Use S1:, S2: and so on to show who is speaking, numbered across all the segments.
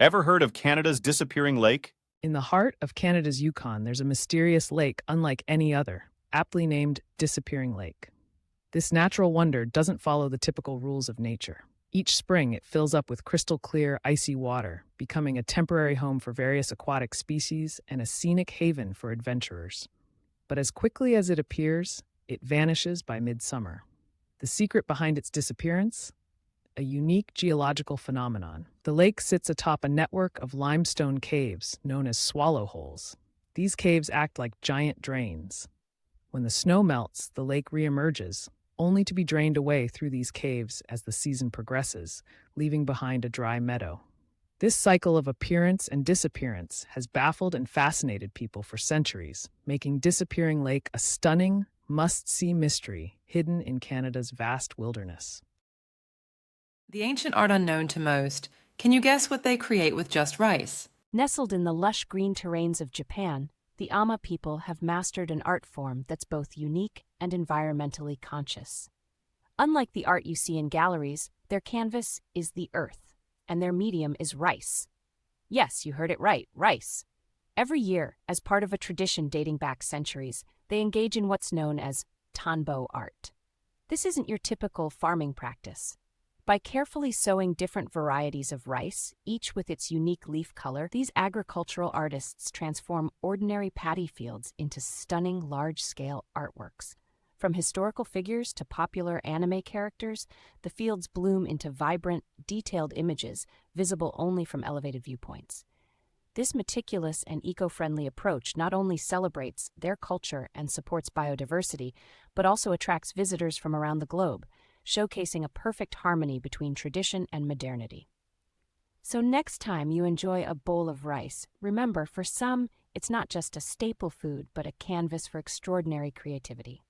S1: Ever heard of Canada's disappearing lake?
S2: In the heart of Canada's Yukon, there's a mysterious lake unlike any other, aptly named Disappearing Lake. This natural wonder doesn't follow the typical rules of nature. Each spring, it fills up with crystal clear, icy water, becoming a temporary home for various aquatic species and a scenic haven for adventurers. But as quickly as it appears, it vanishes by midsummer. The secret behind its disappearance? A unique geological phenomenon. The lake sits atop a network of limestone caves known as swallow holes. These caves act like giant drains. When the snow melts, the lake reemerges, only to be drained away through these caves as the season progresses, leaving behind a dry meadow. This cycle of appearance and disappearance has baffled and fascinated people for centuries, making Disappearing Lake a stunning, must-see mystery hidden in Canada's vast wilderness.
S3: The ancient art unknown to most, can you guess what they create with just rice?
S4: Nestled in the lush green terrains of Japan, the Ama people have mastered an art form that's both unique and environmentally conscious. Unlike the art you see in galleries, their canvas is the earth, and their medium is rice. Yes, you heard it right, rice. Every year, as part of a tradition dating back centuries, they engage in what's known as tanbo art. This isn't your typical farming practice. By carefully sowing different varieties of rice, each with its unique leaf color, these agricultural artists transform ordinary paddy fields into stunning large-scale artworks. From historical figures to popular anime characters, the fields bloom into vibrant, detailed images visible only from elevated viewpoints. This meticulous and eco-friendly approach not only celebrates their culture and supports biodiversity, but also attracts visitors from around the globe, showcasing a perfect harmony between tradition and modernity. So next time you enjoy a bowl of rice, remember, for some, it's not just a staple food, but a canvas for extraordinary creativity.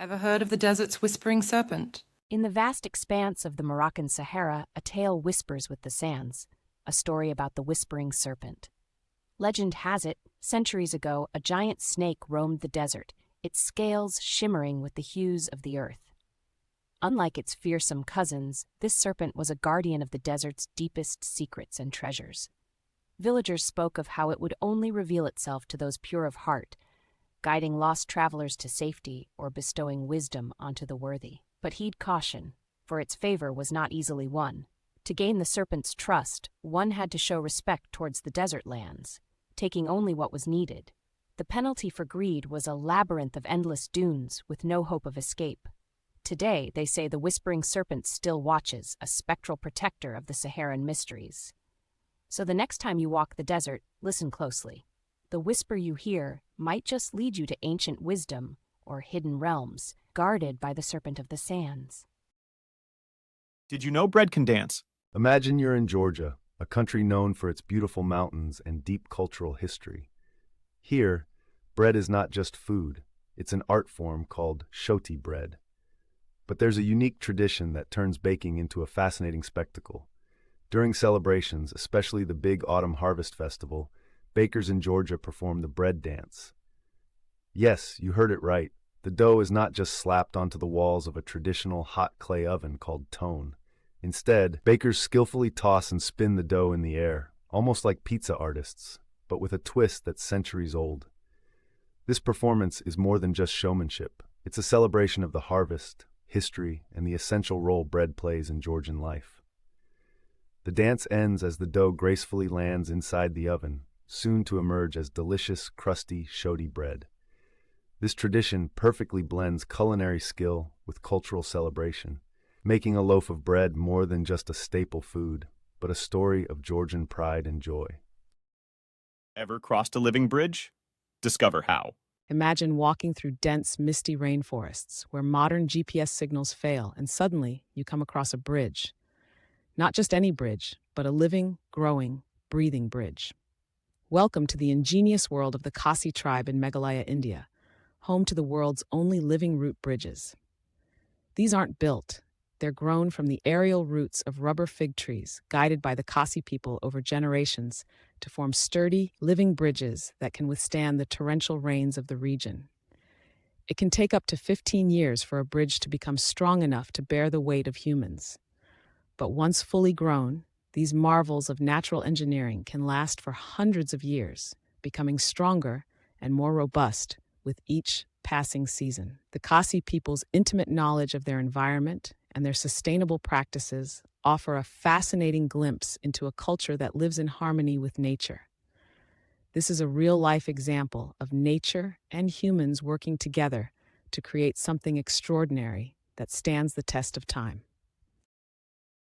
S3: Ever heard of the desert's whispering serpent?
S4: In the vast expanse of the Moroccan Sahara, a tale whispers with the sands, a story about the whispering serpent. Legend has it, centuries ago, a giant snake roamed the desert, its scales shimmering with the hues of the earth. Unlike its fearsome cousins, this serpent was a guardian of the desert's deepest secrets and treasures. Villagers spoke of how it would only reveal itself to those pure of heart, guiding lost travelers to safety or bestowing wisdom onto the worthy. But heed caution, for its favor was not easily won. To gain the serpent's trust, one had to show respect towards the desert lands, taking only what was needed. The penalty for greed was a labyrinth of endless dunes with no hope of escape. Today, they say the whispering serpent still watches, a spectral protector of the Saharan mysteries. So the next time you walk the desert, listen closely. The whisper you hear might just lead you to ancient wisdom or hidden realms, guarded by the serpent of the sands.
S1: Did you know bread can dance?
S5: Imagine you're in Georgia, a country known for its beautiful mountains and deep cultural history. Here, bread is not just food, it's an art form called shoti bread. But there's a unique tradition that turns baking into a fascinating spectacle. During celebrations, especially the big autumn harvest festival, bakers in Georgia perform the bread dance. Yes, you heard it right. The dough is not just slapped onto the walls of a traditional hot clay oven called tone. Instead, bakers skillfully toss and spin the dough in the air, almost like pizza artists, but with a twist that's centuries old. This performance is more than just showmanship. It's a celebration of the harvest, history, and the essential role bread plays in Georgian life. The dance ends as the dough gracefully lands inside the oven, soon to emerge as delicious, crusty, shoti bread. This tradition perfectly blends culinary skill with cultural celebration, making a loaf of bread more than just a staple food, but a story of Georgian pride and joy.
S1: Ever crossed a living bridge? Discover how.
S2: Imagine walking through dense, misty rainforests where modern GPS signals fail, and suddenly you come across a bridge. Not just any bridge, but a living, growing, breathing bridge. Welcome to the ingenious world of the Khasi tribe in Meghalaya, India, home to the world's only living root bridges. These aren't built. They're grown from the aerial roots of rubber fig trees, guided by the Khasi people over generations to form sturdy, living bridges that can withstand the torrential rains of the region. It can take up to 15 years for a bridge to become strong enough to bear the weight of humans. But once fully grown, These marvels of natural engineering can last for hundreds of years, becoming stronger and more robust with each passing season. The Kasi people's intimate knowledge of their environment and their sustainable practices offer a fascinating glimpse into a culture that lives in harmony with nature. This is a real-life example of nature and humans working together to create something extraordinary that stands the test of time.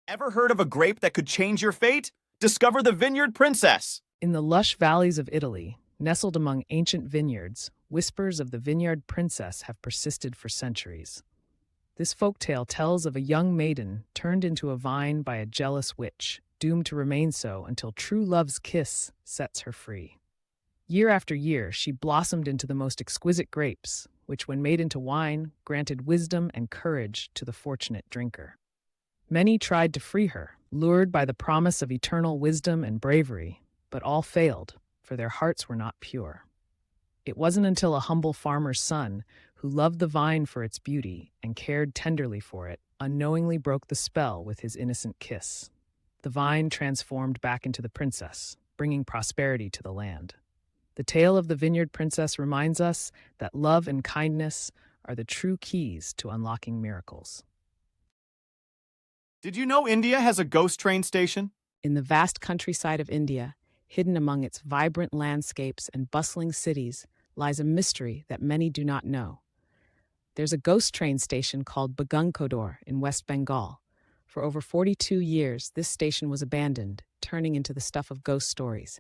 S1: Ever heard of a grape that could change your fate? Discover the Vineyard Princess!
S2: In the lush valleys of Italy, nestled among ancient vineyards, whispers of the vineyard princess have persisted for centuries. This folktale tells of a young maiden turned into a vine by a jealous witch, doomed to remain so until true love's kiss sets her free. Year after year, she blossomed into the most exquisite grapes, which, when made into wine, granted wisdom and courage to the fortunate drinker. Many tried to free her, lured by the promise of eternal wisdom and bravery, but all failed, for their hearts were not pure. It wasn't until a humble farmer's son, who loved the vine for its beauty and cared tenderly for it, unknowingly broke the spell with his innocent kiss. The vine transformed back into the princess, bringing prosperity to the land. The tale of the Vineyard Princess reminds us that love and kindness are the true keys to unlocking miracles.
S1: Did you know India has a ghost train station?
S2: In the vast countryside of India, hidden among its vibrant landscapes and bustling cities, lies a mystery that many do not know. There's a ghost train station called Derinkuyu in West Bengal. For over 42 years, this station was abandoned, turning into the stuff of ghost stories.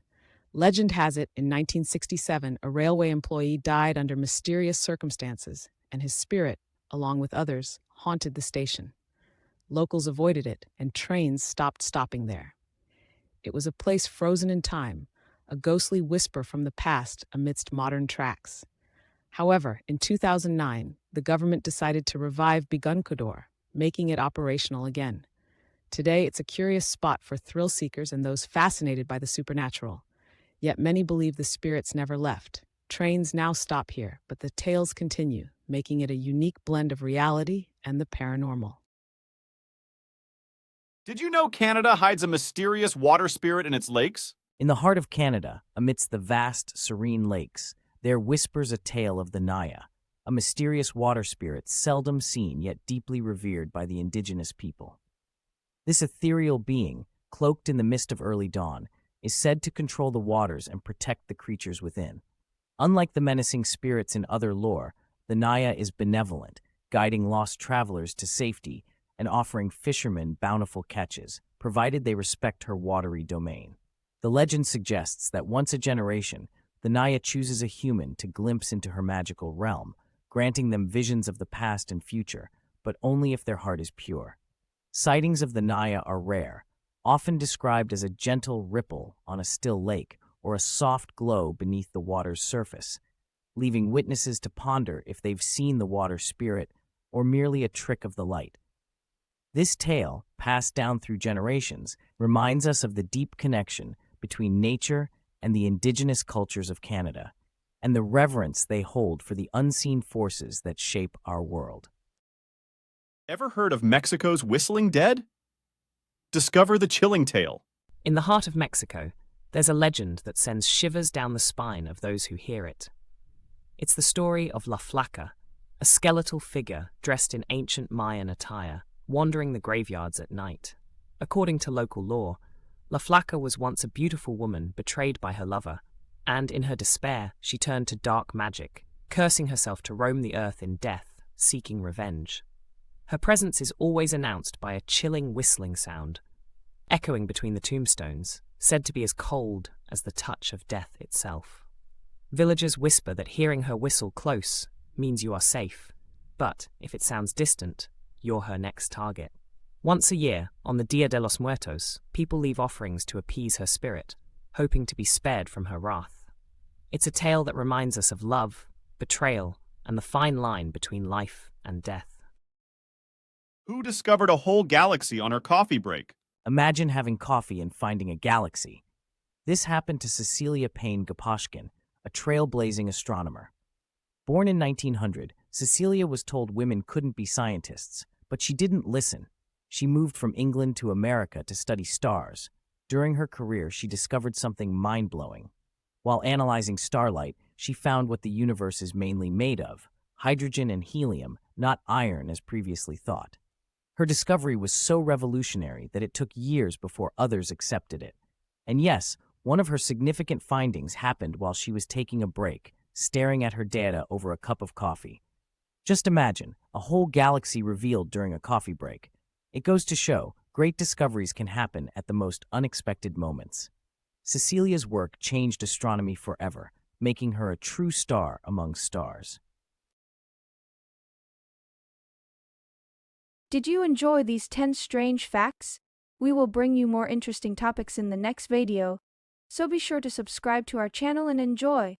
S2: Legend has it, in 1967, a railway employee died under mysterious circumstances, and his spirit, along with others, haunted the station. Locals avoided it, and trains stopped stopping there. It was a place frozen in time, a ghostly whisper from the past amidst modern tracks. However, in 2009, the government decided to revive Derinkuyu, making it operational again. Today, it's a curious spot for thrill seekers and those fascinated by the supernatural. Yet many believe the spirits never left. Trains now stop here, but the tales continue, making it a unique blend of reality and the paranormal.
S1: Did you know Canada hides a mysterious water spirit in its lakes?
S6: In the heart of Canada, amidst the vast, serene lakes, there whispers a tale of the Naya, a mysterious water spirit seldom seen yet deeply revered by the indigenous people. This ethereal being, cloaked in the mist of early dawn, is said to control the waters and protect the creatures within. Unlike the menacing spirits in other lore, the Naya is benevolent, guiding lost travelers to safety and offering fishermen bountiful catches, provided they respect her watery domain. The legend suggests that once a generation, the Naya chooses a human to glimpse into her magical realm, granting them visions of the past and future, but only if their heart is pure. Sightings of the Naya are rare, often described as a gentle ripple on a still lake or a soft glow beneath the water's surface, leaving witnesses to ponder if they've seen the water spirit or merely a trick of the light. This tale, passed down through generations, reminds us of the deep connection between nature and the indigenous cultures of Canada, and the reverence they hold for the unseen forces that shape our world.
S1: Ever heard of Mexico's Whistling Dead? Discover the chilling tale.
S7: In the heart of Mexico, there's a legend that sends shivers down the spine of those who hear it. It's the story of La Flaca, a skeletal figure dressed in ancient Mayan attire, wandering the graveyards at night. According to local lore, La Flaca was once a beautiful woman betrayed by her lover, and in her despair, she turned to dark magic, cursing herself to roam the earth in death, seeking revenge. Her presence is always announced by a chilling whistling sound, echoing between the tombstones, said to be as cold as the touch of death itself. Villagers whisper that hearing her whistle close means you are safe, but if it sounds distant, you're her next target. Once a year, on the Dia de los Muertos, people leave offerings to appease her spirit, hoping to be spared from her wrath. It's a tale that reminds us of love, betrayal, and the fine line between life and death.
S1: Who discovered a whole galaxy on her coffee break?
S6: Imagine having coffee and finding a galaxy. This happened to Cecilia Gaposchkin, a trailblazing astronomer. Born in 1900, Cecilia was told women couldn't be scientists, but she didn't listen. She moved from England to America to study stars. During her career, she discovered something mind-blowing. While analyzing starlight, she found what the universe is mainly made of: hydrogen and helium, not iron as previously thought. Her discovery was so revolutionary that it took years before others accepted it. And yes, one of her significant findings happened while she was taking a break, staring at her data over a cup of coffee. Just imagine, a whole galaxy revealed during a coffee break. It goes to show, great discoveries can happen at the most unexpected moments. Cecilia's work changed astronomy forever, making her a true star among stars.
S8: Did you enjoy these 10 strange facts? We will bring you more interesting topics in the next video, so be sure to subscribe to our channel and enjoy.